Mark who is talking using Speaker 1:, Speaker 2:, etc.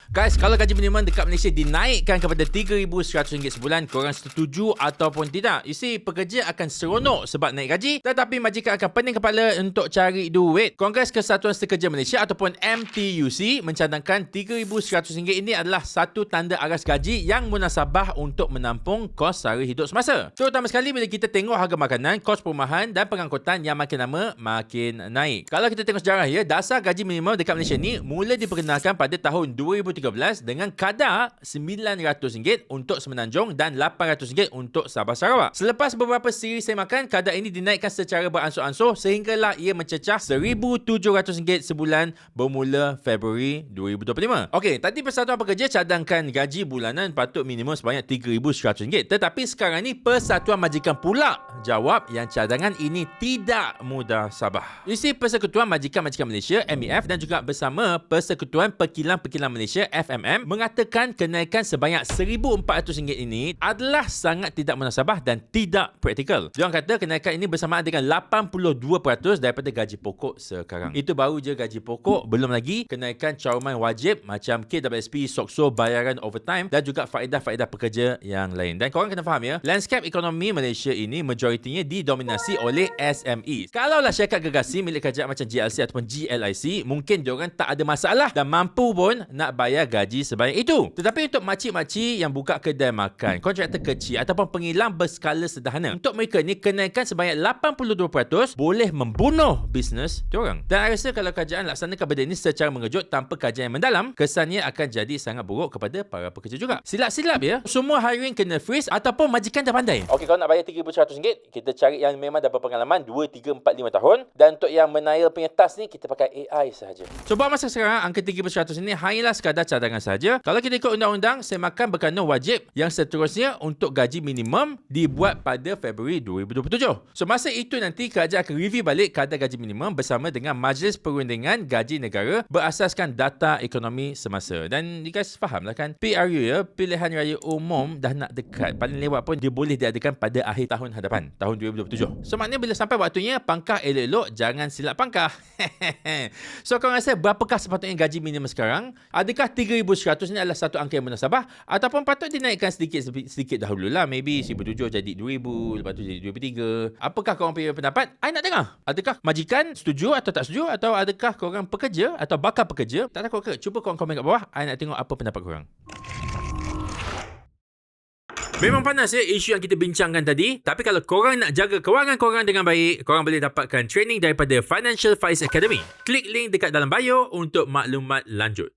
Speaker 1: Guys, kalau gaji minimum dekat Malaysia dinaikkan kepada RM3,100 sebulan, korang setuju ataupun tidak? You see, pekerja akan seronok sebab naik gaji, tetapi majikan akan pening kepala untuk cari duit. Kongres Kesatuan Sekerja Malaysia ataupun MTUC mencadangkan RM3,100 ini adalah satu tanda aras gaji yang munasabah untuk menampung kos sara hidup semasa. Terutama sekali bila kita tengok harga makanan, kos perumahan dan pengangkutan yang makin lama makin naik. Kalau kita tengok sejarah ya, dasar gaji minimum dekat Malaysia ni mula diperkenalkan pada tahun 2013 dengan kadar RM900 untuk Semenanjung dan RM800 untuk Sabah Sarawak. Selepas beberapa siri semakan, kadar ini dinaikkan secara beransur-ansur sehinggalah ia mencecah RM1,700 sebulan bermula Februari 2025. Okey, tadi Persatuan Pekerja cadangkan gaji bulanan patut minimum sebanyak RM3,100. Tetapi sekarang ni Persatuan Majikan pula jawab yang cadangan ini tidak mudah Sabah. You see, Persekutuan Majikan-Majikan Malaysia MEF dan juga bersama Persekutuan Pekilang-Pekilang Malaysia FMM mengatakan kenaikan sebanyak RM1,400 ini adalah sangat tidak munasabah dan tidak praktikal. Diorang kata kenaikan ini bersamaan dengan 82% daripada gaji pokok sekarang. Itu baru je gaji pokok, belum lagi kenaikan cawangan wajib macam KWSP, SOKSO, bayaran overtime dan juga faedah-faedah pekerja yang lain. Dan korang kena faham ya, landscape ekonomi Malaysia ini majoritinya didominasi oleh SME. Kalaulah syarikat gergasi milik kerajaan macam GLC ataupun GLIC, mungkin diorang tak ada masalah dan mampu pun nak bayar gaji sebanyak itu. Tetapi untuk makcik-makcik yang buka kedai makan, kontraktor kecil ataupun pengilang berskala sederhana, untuk mereka ni kenaikan sebanyak 82% boleh membunuh bisnes diorang. Dan saya rasa kalau kerajaan laksanakan benda ini secara mengejut tanpa kajian yang mendalam, kesannya akan jadi sangat buruk kepada para pekerja juga. Silap-silap ya, semua hiring kena freeze ataupun majikan dah pandai. Okey, kalau nak bayar RM3,100, kita cari yang memang dah berpengalaman 2, 3, 4, 5 tahun. Dan untuk yang menail punya tas ni, kita pakai AI sahaja. So, buat masa sekarang, angka RM3,100 ini hanyalah sekadar cadangan sahaja. Kalau kita ikut undang-undang, semakan berkandung wajib yang seterusnya untuk gaji minimum dibuat pada Februari 2027. So, masa itu nanti kerajaan akan review balik kadar gaji minimum bersama dengan Majlis Perundingan Gaji Negara berasaskan data ekonomi semasa. Dan you guys faham lah kan, PRU ya, Pilihan Raya Umum dah nak dekat. Paling lewat pun dia boleh diadakan pada akhir tahun hadapan, tahun 2027. So, maknanya bila sampai waktunya, pangkah elok-elok, jangan silap pangkah. So, korang rasa berapakah sepatutnya gaji minimum sekarang? Adakah RM3,100 ni adalah satu angka yang munasabah ataupun patut dinaikkan sedikit dahululah? Maybe RM1,700 jadi RM2,000, lepas tu jadi RM2,300. Apakah korang punya pendapat? I nak dengar. Adakah majikan setuju atau tak setuju? Atau adakah korang pekerja atau bakal pekerja? Tak takut ke? Cuba korang komen kat bawah. I nak tengok apa pendapat korang. Memang panas ya isu yang kita bincangkan tadi. Tapi kalau korang nak jaga kewangan korang dengan baik, korang boleh dapatkan training daripada Financial Faiz Academy. Klik link dekat dalam bio untuk maklumat lanjut.